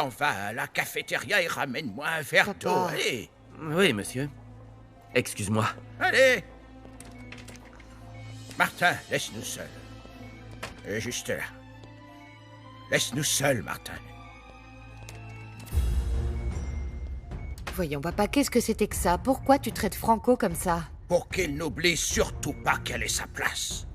Maintenant, va à la cafétéria et ramène-moi un verre d'eau, allez. Oui, monsieur. Excuse-moi. Allez. Martin, laisse-nous seuls. Juste là. Laisse-nous seuls, Martin. Voyons, papa, qu'est-ce que c'était que ça? Pourquoi tu traites Franco comme ça? Pour qu'il n'oublie surtout pas quelle est sa place.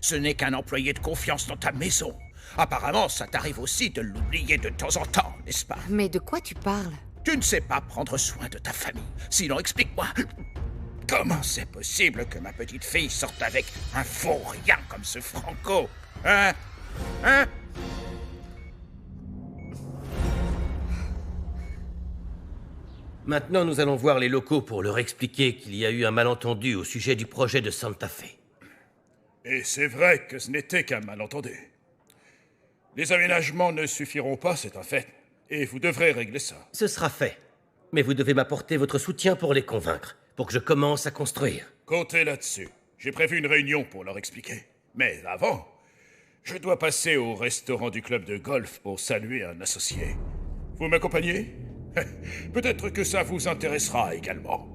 Ce n'est qu'un employé de confiance dans ta maison. Apparemment, ça t'arrive aussi de l'oublier de temps en temps, n'est-ce pas? Mais de quoi tu parles? Tu ne sais pas prendre soin de ta famille. Sinon, explique-moi. Comment c'est possible que ma petite fille sorte avec un faux rien comme ce Franco? Hein? Hein? Maintenant, nous allons voir les locaux pour leur expliquer qu'il y a eu un malentendu au sujet du projet de Santa Fe. Et c'est vrai que ce n'était qu'un malentendu. Les aménagements ne suffiront pas, c'est un fait. Et vous devrez régler ça. Ce sera fait. Mais vous devez m'apporter votre soutien pour les convaincre, pour que je commence à construire. Comptez là-dessus. J'ai prévu une réunion pour leur expliquer. Mais avant, je dois passer au restaurant du club de golf pour saluer un associé. Vous m'accompagnez? Peut-être que ça vous intéressera également.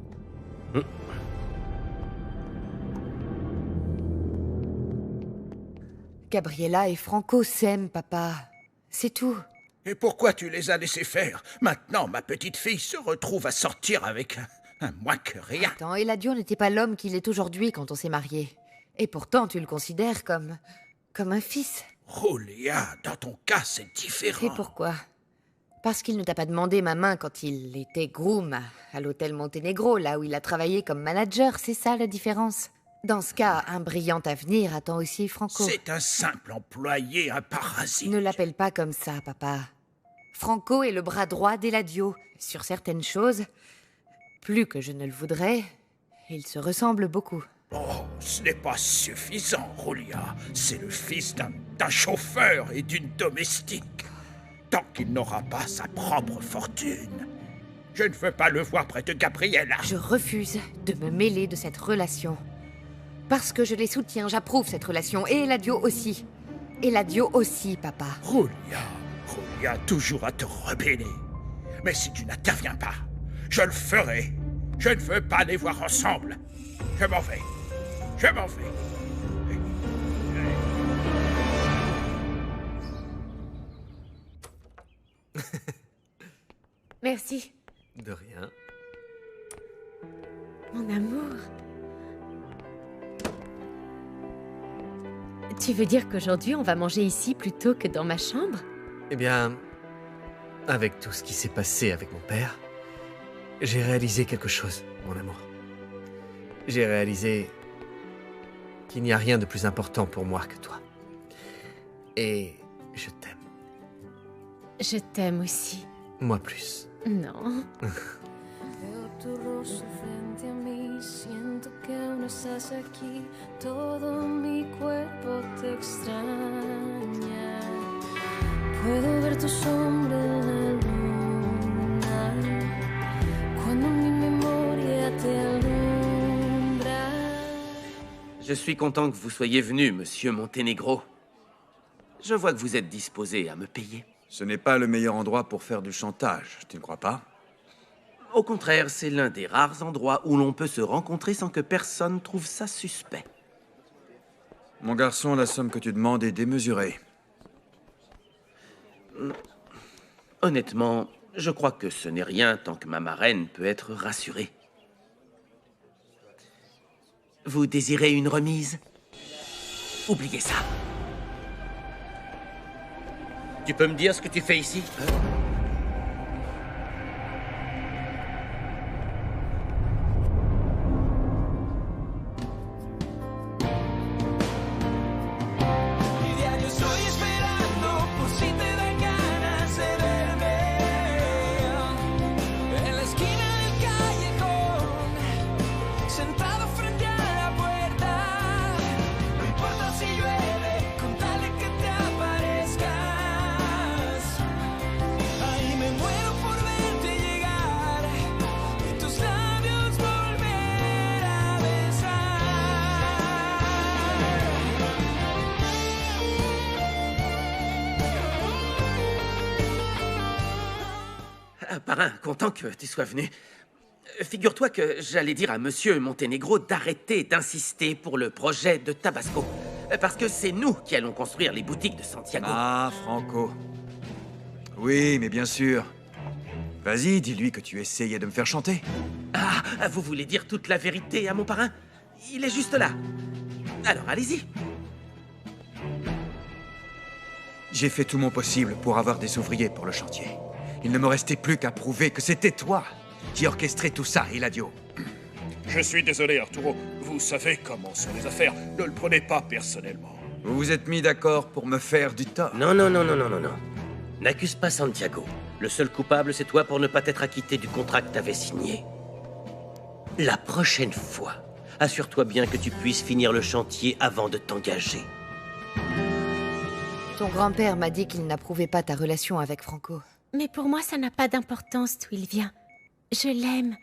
Gabriella et Franco s'aiment, papa. C'est tout. Et pourquoi tu les as laissés faire? Maintenant, ma petite fille se retrouve à sortir avec un moins que rien. Attends, Eladio n'était pas l'homme qu'il est aujourd'hui quand on s'est mariés. Et pourtant, tu le considères comme un fils. Julia, dans ton cas, c'est différent. Et pourquoi? Parce qu'il ne t'a pas demandé ma main quand il était groom à l'hôtel Monténégro, là où il a travaillé comme manager, c'est ça la différence? Dans ce cas, un brillant avenir attend aussi Franco. C'est un simple employé, un parasite. Ne l'appelle pas comme ça, papa. Franco est le bras droit d'Eladio. Sur certaines choses, plus que je ne le voudrais, ils se ressemblent beaucoup. Oh, ce n'est pas suffisant, Julia. C'est le fils d'un chauffeur et d'une domestique. Tant qu'il n'aura pas sa propre fortune. Je ne veux pas le voir près de Gabriella. Je refuse de me mêler de cette relation. Parce que je les soutiens, j'approuve cette relation. Et Eladio aussi. Eladio aussi, papa. Julia, toujours à te rebeller. Mais si tu n'interviens pas, je le ferai. Je ne veux pas les voir ensemble. Je m'en vais. Je m'en vais. Merci. De rien. Mon amour. Tu veux dire qu'aujourd'hui, on va manger ici plutôt que dans ma chambre? Eh bien, avec tout ce qui s'est passé avec mon père, j'ai réalisé quelque chose, mon amour. J'ai réalisé qu'il n'y a rien de plus important pour moi que toi. Et je t'aime. Je t'aime aussi. Moi plus. Non. Veo tu rostro frente a mí, siento que aún estás aquí, todo mi cuerpo te extraña. Puedo ver tu sombra en la luna, cuando mi memoria te alumbra. Je suis content que vous soyez venu, monsieur Monténégro. Je vois que vous êtes disposé à me payer. Ce n'est pas le meilleur endroit pour faire du chantage, tu ne crois pas? Au contraire, c'est l'un des rares endroits où l'on peut se rencontrer sans que personne trouve ça suspect. Mon garçon, la somme que tu demandes est démesurée. Honnêtement, je crois que ce n'est rien tant que ma marraine peut être rassurée. Vous désirez une remise? Oubliez ça. Tu peux me dire ce que tu fais ici? Parrain, content que tu sois venu. Figure-toi que j'allais dire à Monsieur Monténégro d'arrêter d'insister pour le projet de Tabasco. Parce que c'est nous qui allons construire les boutiques de Santiago. Ah, Franco. Oui, mais bien sûr. Vas-y, dis-lui que tu essayais de me faire chanter. Ah, vous voulez dire toute la vérité à mon parrain? Il est juste là. Alors, allez-y. J'ai fait tout mon possible pour avoir des ouvriers pour le chantier. Il ne me restait plus qu'à prouver que c'était toi qui orchestrais tout ça, Eladio. Je suis désolé, Arturo. Vous savez comment sont les affaires. Ne le prenez pas personnellement. Vous vous êtes mis d'accord pour me faire du tort. Non. N'accuse pas Santiago. Le seul coupable, c'est toi pour ne pas t'être acquitté du contrat que t'avais signé. La prochaine fois, assure-toi bien que tu puisses finir le chantier avant de t'engager. Ton grand-père m'a dit qu'il n'approuvait pas ta relation avec Franco. Mais pour moi, ça n'a pas d'importance d'où il vient. Je l'aime.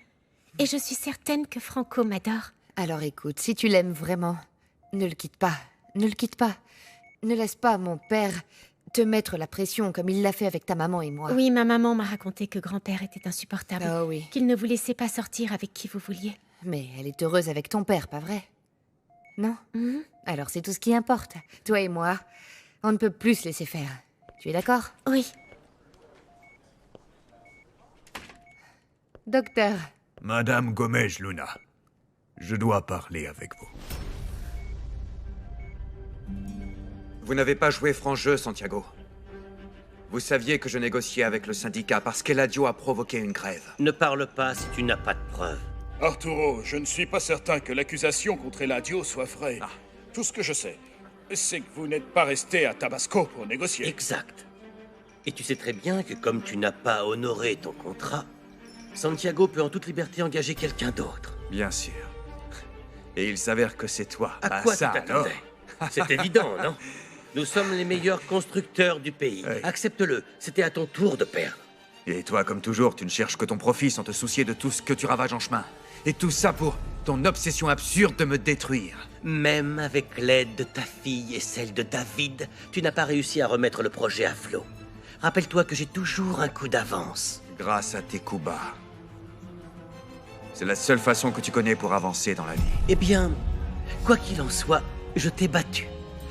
Et je suis certaine que Franco m'adore. Alors écoute, si tu l'aimes vraiment, ne le quitte pas. Ne le quitte pas. Ne laisse pas mon père te mettre la pression comme il l'a fait avec ta maman et moi. Oui, ma maman m'a raconté que grand-père était insupportable. Ah oui. Qu'il ne vous laissait pas sortir avec qui vous vouliez. Mais elle est heureuse avec ton père, pas vrai? Non? Mhm. Alors c'est tout ce qui importe. Toi et moi, on ne peut plus se laisser faire. Tu es d'accord? Oui. Docteur, Madame Gomez Luna, je dois parler avec vous. Vous n'avez pas joué franc jeu, Santiago. Vous saviez que je négociais avec le syndicat parce qu'Eladio a provoqué une grève. Ne parle pas si tu n'as pas de preuves. Arturo, je ne suis pas certain que l'accusation contre Eladio soit vraie. Ah. Tout ce que je sais, c'est que vous n'êtes pas resté à Tabasco pour négocier. Exact. Et tu sais très bien que comme tu n'as pas honoré ton contrat, Santiago peut en toute liberté engager quelqu'un d'autre. Bien sûr. Et il s'avère que c'est toi. À quoi tu ça, alors. t'attendais? C'est évident, non? Nous sommes les meilleurs constructeurs du pays. Oui. Accepte-le, c'était à ton tour de perdre. Et toi, comme toujours, tu ne cherches que ton profit sans te soucier de tout ce que tu ravages en chemin. Et tout ça pour ton obsession absurde de me détruire. Même avec l'aide de ta fille et celle de David, tu n'as pas réussi à remettre le projet à flot. Rappelle-toi que j'ai toujours un coup d'avance. Grâce à tes coups bas. C'est la seule façon que tu connais pour avancer dans la vie. Eh bien, quoi qu'il en soit, je t'ai battu.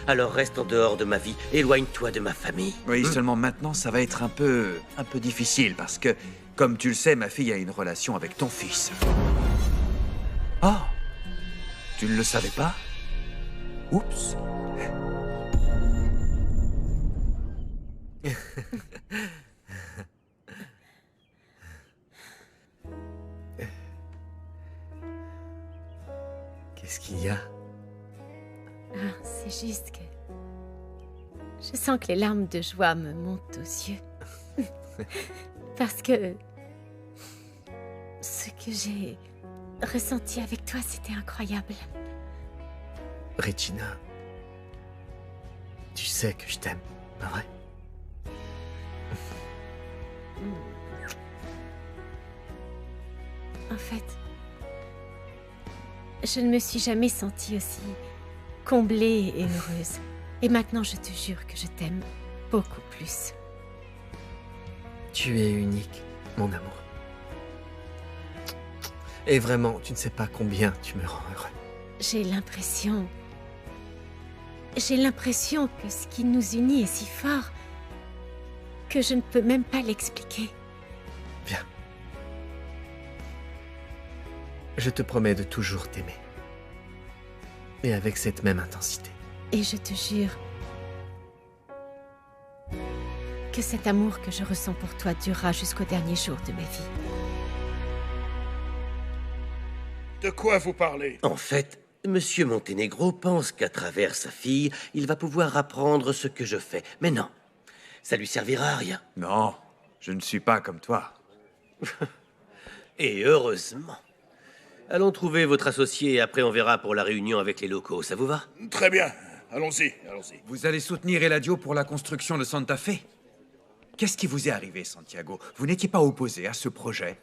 Alors reste en dehors de ma vie, éloigne-toi de ma famille. Oui, seulement maintenant, ça va être un peu difficile parce que, comme tu le sais, ma fille a une relation avec ton fils. Oh, tu ne le savais pas? Oups. Qu'est-ce qu'il y a? Ah, c'est juste que... Je sens que les larmes de joie me montent aux yeux. Parce que... Ce que j'ai ressenti avec toi, c'était incroyable. Regina, tu sais que je t'aime, pas vrai? En fait, je ne me suis jamais sentie aussi comblée et heureuse. Et maintenant, je te jure que je t'aime beaucoup plus. Tu es unique, mon amour. Et vraiment, tu ne sais pas combien tu me rends heureux. J'ai l'impression que ce qui nous unit est si fort que je ne peux même pas l'expliquer. Viens. Je te promets de toujours t'aimer. Et avec cette même intensité. Et je te jure que cet amour que je ressens pour toi durera jusqu'au dernier jour de ma vie. De quoi vous parlez? En fait, Monsieur Monténégro pense qu'à travers sa fille, il va pouvoir apprendre ce que je fais. Mais non, ça lui servira à rien. Non, je ne suis pas comme toi. Et heureusement. Allons trouver votre associé et après on verra pour la réunion avec les locaux, ça vous va? Très bien. Allons-y, allons-y. Vous allez soutenir Eladio pour la construction de Santa Fe? Qu'est-ce qui vous est arrivé, Santiago? Vous n'étiez pas opposé à ce projet?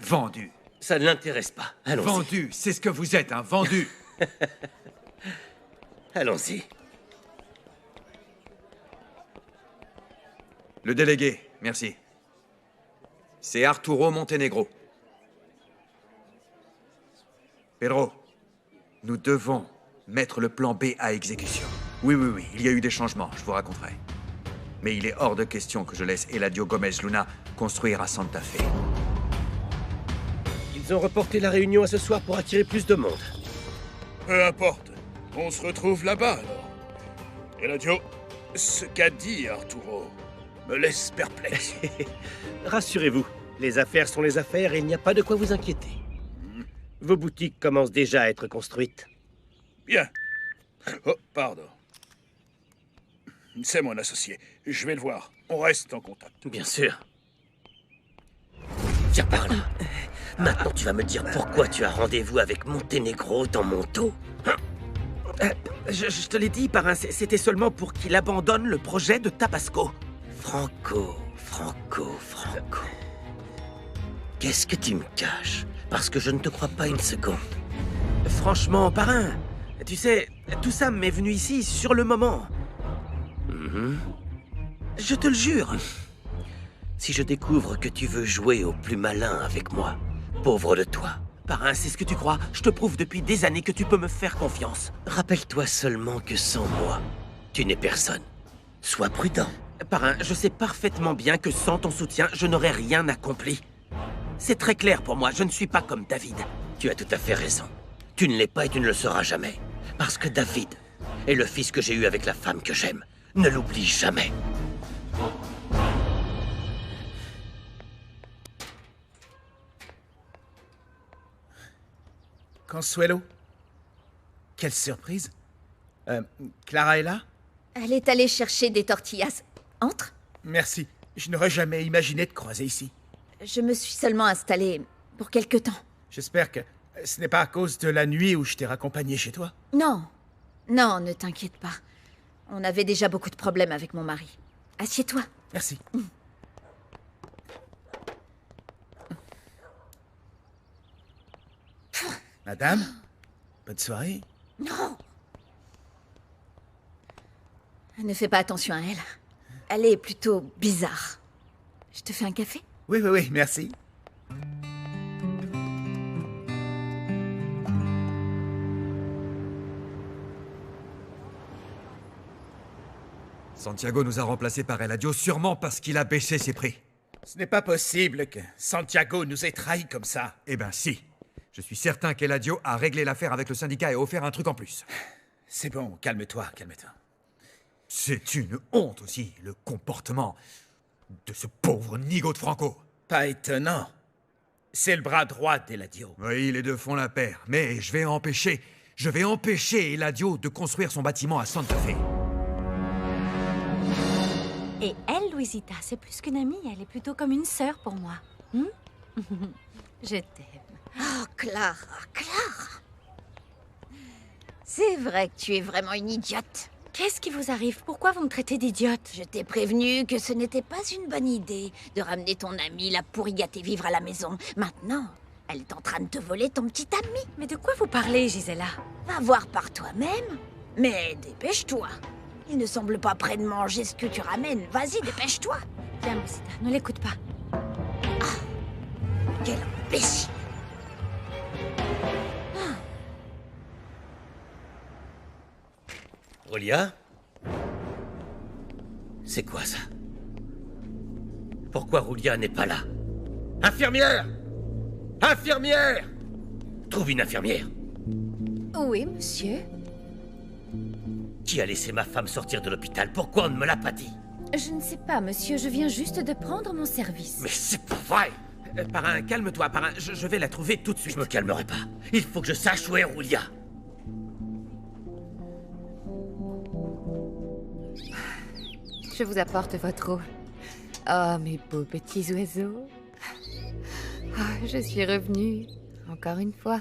Vendu. Ça ne l'intéresse pas. Allons-y. Vendu, c'est ce que vous êtes, un vendu. Allons-y. Le délégué, merci. C'est Arturo Montenegro. Pedro, nous devons mettre le plan B à exécution. Oui, il y a eu des changements, je vous raconterai. Mais il est hors de question que je laisse Eladio Gomez Luna construire à Santa Fe. Ils ont reporté la réunion à ce soir pour attirer plus de monde. Peu importe. On se retrouve là-bas, alors. Eladio, ce qu'a dit Arturo me laisse perplexe. Rassurez-vous, les affaires sont les affaires et il n'y a pas de quoi vous inquiéter. Vos boutiques commencent déjà à être construites. Bien. Oh, pardon. C'est mon associé. Je vais le voir. On reste en contact. Bien sûr. Tiens par là. Maintenant, tu vas me dire pourquoi tu as rendez-vous avec Montenegro dans mon dos. Je te l'ai dit, parrain, c'était seulement pour qu'il abandonne le projet de Tabasco. Franco. Qu'est-ce que tu me caches? Parce que je ne te crois pas une seconde. Franchement, parrain, tu sais, tout ça m'est venu ici sur le moment. Je te le jure. Si je découvre que tu veux jouer au plus malin avec moi, pauvre de toi. Parrain, c'est ce que tu crois. Je te prouve depuis des années que tu peux me faire confiance. Rappelle-toi seulement que sans moi, tu n'es personne. Sois prudent. Parrain, je sais parfaitement bien que sans ton soutien, je n'aurais rien accompli. C'est très clair pour moi, je ne suis pas comme David. Tu as tout à fait raison. Tu ne l'es pas et tu ne le seras jamais. Parce que David est le fils que j'ai eu avec la femme que j'aime. Ne l'oublie jamais. Consuelo? Quelle surprise. Clara est là? Elle est allée chercher des tortillas. Entre. Merci. Je n'aurais jamais imaginé te croiser ici. Je me suis seulement installée pour quelque temps. J'espère que ce n'est pas à cause de la nuit où je t'ai raccompagné chez toi. Non. Non, ne t'inquiète pas. On avait déjà beaucoup de problèmes avec mon mari. Assieds-toi. Merci. Madame, bonne soirée. Non. Ne fais pas attention à elle. Elle est plutôt bizarre. Je te fais un café? Oui, merci. Santiago nous a remplacés par Eladio sûrement parce qu'il a baissé ses prix. Ce n'est pas possible que Santiago nous ait trahis comme ça. Eh ben si. Je suis certain qu'Eladio a réglé l'affaire avec le syndicat et offert un truc en plus. C'est bon, calme-toi. C'est une honte aussi, le comportement de ce pauvre nigo de Franco. Pas étonnant. C'est le bras droit d'Eladio. Oui, les deux font la paire, mais je vais empêcher Eladio de construire son bâtiment à Santa Fe. Et elle, Luisita, c'est plus qu'une amie, elle est plutôt comme une sœur pour moi. Je t'aime. Oh, Clara. C'est vrai que tu es vraiment une idiote. Qu'est-ce qui vous arrive? Pourquoi vous me traitez d'idiote? Je t'ai prévenu que ce n'était pas une bonne idée de ramener ton amie la pourri gâtée vivre à la maison. Maintenant, elle est en train de te voler ton petit ami. Mais de quoi vous parlez, Gisela? Va voir par toi-même. Mais dépêche-toi. Il ne semble pas prêt de manger ce que tu ramènes. Vas-y, dépêche-toi. Viens, Luisita, ne l'écoute pas. Quel imbécile. Julia? C'est quoi ça? Pourquoi Julia n'est pas là? Infirmière! Infirmière! Trouve une infirmière. Oui, monsieur. Qui a laissé ma femme sortir de l'hôpital? Pourquoi on ne me l'a pas dit? Je ne sais pas, monsieur. Je viens juste de prendre mon service. Mais c'est pas vrai! Parrain, calme-toi, parrain. Je vais la trouver tout de suite. Je me calmerai pas. Il faut que je sache où est Julia. Je vous apporte votre eau. Oh, mes beaux petits oiseaux. Ah, je suis revenue, encore une fois.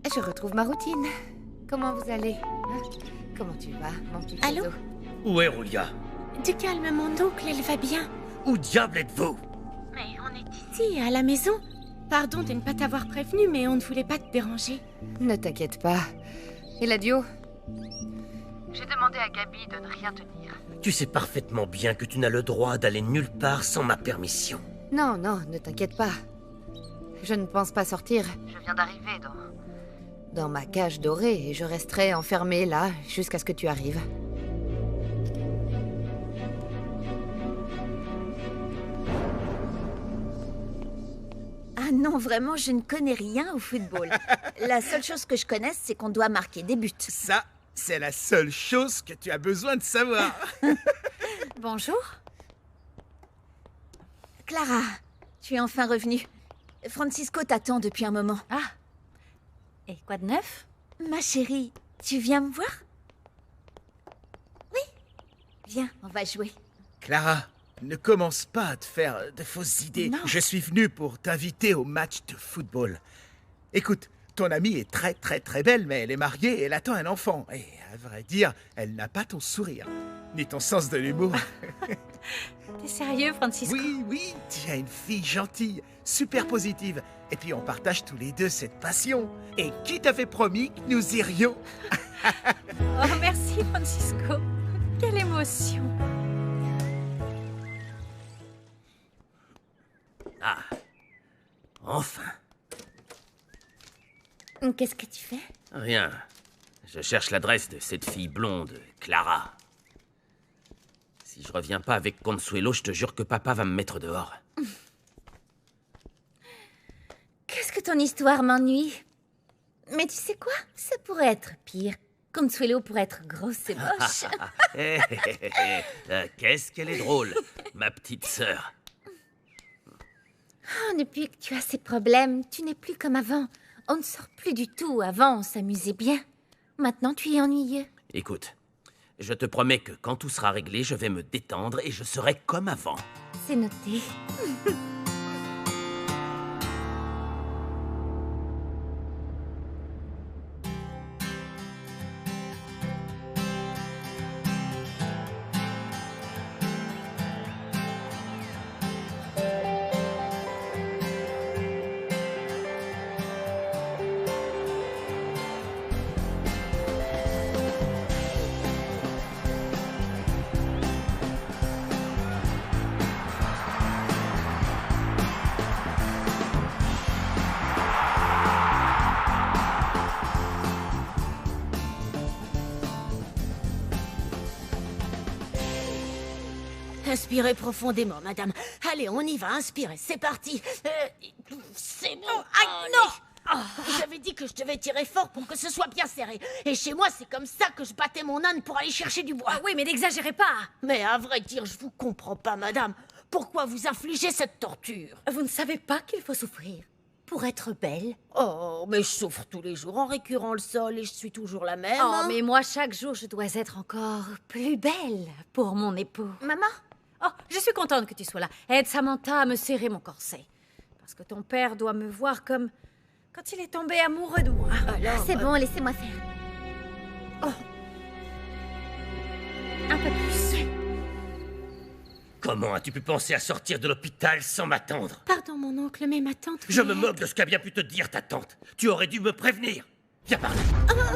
Je retrouve ma routine. Comment vous allez? Comment tu vas, mon petit Allô? oiseau? Où est Julia? Du calme, mon oncle, elle va bien. Où diable êtes-vous? Mais on est ici, à la maison. Pardon de ne pas t'avoir prévenu, mais on ne voulait pas te déranger. Ne t'inquiète pas. Eladio? J'ai demandé à Gabi de ne rien te dire. Tu sais parfaitement bien que tu n'as le droit d'aller nulle part sans ma permission. Non, non, ne t'inquiète pas. Je ne pense pas sortir. Je viens d'arriver dans ma cage dorée et je resterai enfermée là jusqu'à ce que tu arrives. Ah non, vraiment, je ne connais rien au football. La seule chose que je connaisse, c'est qu'on doit marquer des buts. Ça, c'est la seule chose que tu as besoin de savoir. Bonjour. Clara, tu es enfin revenue. Francisco t'attend depuis un moment. Ah. Et quoi de neuf? Ma chérie, tu viens me voir? Oui. Viens, on va jouer. Clara, ne commence pas à te faire de fausses idées. Non. Je suis venu pour t'inviter au match de football. Écoute, ton amie est très très très belle, mais elle est mariée et elle attend un enfant. Et à vrai dire, elle n'a pas ton sourire, ni ton sens de l'humour. T'es sérieux, Francisco? Oui, oui, tu as une fille gentille, super positive. Et puis on partage tous les deux cette passion. Et qui t'avait promis que nous irions? Oh, merci, Francisco. Quelle émotion. Ah, enfin. Qu'est-ce que tu fais? Rien. Je cherche l'adresse de cette fille blonde, Clara. Si je reviens pas avec Consuelo, je te jure que papa va me mettre dehors. Qu'est-ce que ton histoire m'ennuie? Mais tu sais quoi? Ça pourrait être pire. Consuelo pourrait être grosse et moche. Qu'est-ce qu'elle est drôle, ma petite sœur. Oh, depuis que tu as ces problèmes, tu n'es plus comme avant. On ne sort plus du tout. Avant, on s'amusait bien. Maintenant, tu es ennuyeux. Écoute, je te promets que quand tout sera réglé, je vais me détendre et je serai comme avant. C'est noté. Inspirez profondément, madame. Allez, on y va, inspirez, c'est parti. C'est bon. Non. J'avais dit que je devais tirer fort pour que ce soit bien serré. Et chez moi, c'est comme ça que je battais mon âne pour aller chercher du bois. Ah oui, mais n'exagérez pas. Mais à vrai dire, je vous comprends pas, madame. Pourquoi vous infligez cette torture? Vous ne savez pas qu'il faut souffrir pour être belle? Oh, mais je souffre tous les jours en récurant le sol et je suis toujours la même. Oh, mais moi, chaque jour, je dois être encore plus belle pour mon époux. Maman? Oh, je suis contente que tu sois là. Aide Samantha à me serrer mon corset. Parce que ton père doit me voir comme quand il est tombé amoureux de moi. Alors, C'est bon, laissez-moi faire. Un peu plus. Comment as-tu pu penser à sortir de l'hôpital sans m'attendre? Pardon, mon oncle, mais ma tante... Je me voulait- moque de ce qu'a bien pu te dire ta tante. Tu aurais dû me prévenir. Viens par là.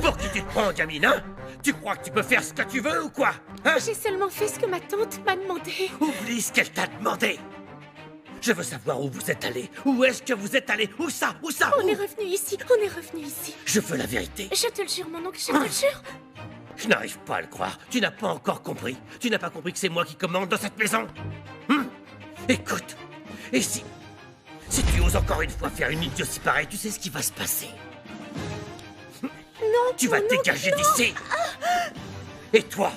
Pour qui tu te prends, gamine, hein? Tu crois que tu peux faire ce que tu veux ou quoi? Hein? J'ai seulement fait ce que ma tante m'a demandé. Oublie ce qu'elle t'a demandé. Je veux savoir où vous êtes allé. Où est-ce que vous êtes allé? Où ça? Où ça? On Où? est revenu ici, on est revenu ici. Je veux la vérité. Je te le jure, mon oncle, je te le jure. Je n'arrive pas à le croire. Tu n'as pas encore compris. Tu n'as pas compris que c'est moi qui commande dans cette maison. Écoute, et si tu oses encore une fois faire une idiotie pareille, tu sais ce qui va se passer. Non, Tu vas te dégager d'ici. Et toi?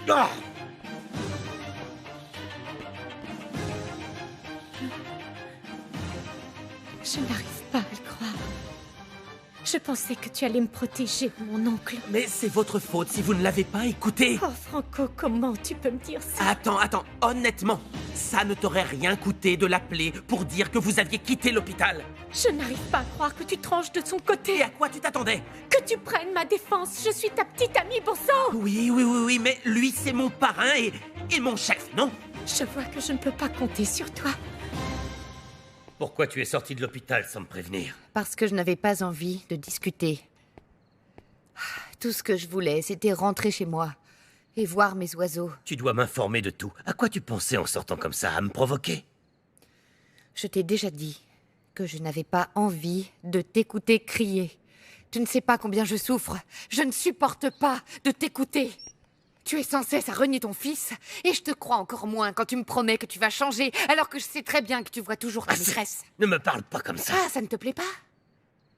Ah! Je n'arrive pas à le croire. Je pensais que tu allais me protéger, mon oncle. Mais c'est votre faute si vous ne l'avez pas écouté. Oh, Franco, comment tu peux me dire ça? Attends, honnêtement, ça ne t'aurait rien coûté de l'appeler pour dire que vous aviez quitté l'hôpital. Je n'arrive pas à croire que tu tranches de son côté. Et à quoi tu t'attendais? Que tu prennes ma défense. Je suis ta petite amie, bon sang. Oui, mais lui c'est mon parrain et mon chef, non? Je vois que je ne peux pas compter sur toi. Pourquoi tu es sorti de l'hôpital sans me prévenir? Parce que je n'avais pas envie de discuter. Tout ce que je voulais, c'était rentrer chez moi et voir mes oiseaux. Tu dois m'informer de tout. À quoi tu pensais en sortant comme ça? À me provoquer? Je t'ai déjà dit que je n'avais pas envie de t'écouter crier. Tu ne sais pas combien je souffre. Je ne supporte pas de t'écouter. Tu es sans cesse à renier ton fils, et je te crois encore moins quand tu me promets que tu vas changer, alors que je sais très bien que tu vois toujours ta maîtresse. Ne me parle pas comme ça. Ah, ça ne te plaît pas?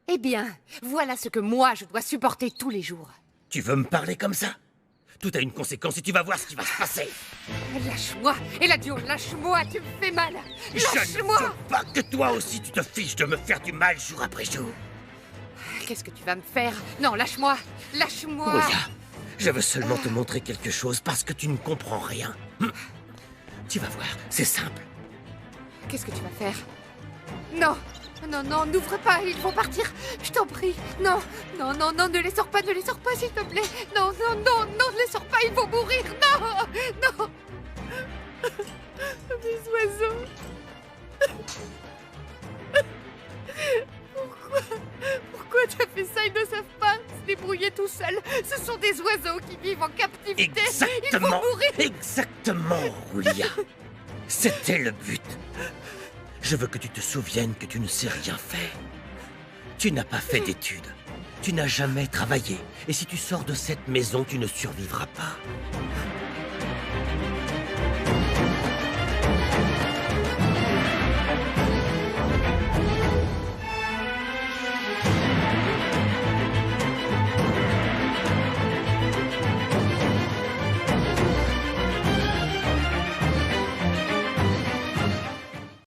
Eh bien, voilà ce que moi, je dois supporter tous les jours. Tu veux me parler comme ça? Tout a une conséquence et tu vas voir ce qui va se passer. Lâche-moi, Eladio, lâche-moi, tu me fais mal. Lâche-moi. Je ne veux pas que toi aussi tu te fiches de me faire du mal jour après jour. Qu'est-ce que tu vas me faire? Non, lâche-moi, lâche-moi. Julia, je veux seulement te montrer quelque chose parce que tu ne comprends rien. Tu vas voir, c'est simple. Qu'est-ce que tu vas faire? Non, non, non, n'ouvre pas, ils vont partir. Je t'en prie. Non, non, non, non, ne les sors pas, s'il te plaît. Non, non, non, non, ne les sors pas, ils vont mourir. Non, non. Mes oiseaux. Pourquoi tu as fait ça? Ils ne savent pas se débrouiller tout seuls. Ce sont des oiseaux qui vivent en captivité. Ils vont mourir. Exactement, Julia. C'était le but. Je veux que tu te souviennes que tu ne sais rien faire. Tu n'as pas fait d'études. Tu n'as jamais travaillé. Et si tu sors de cette maison, tu ne survivras pas.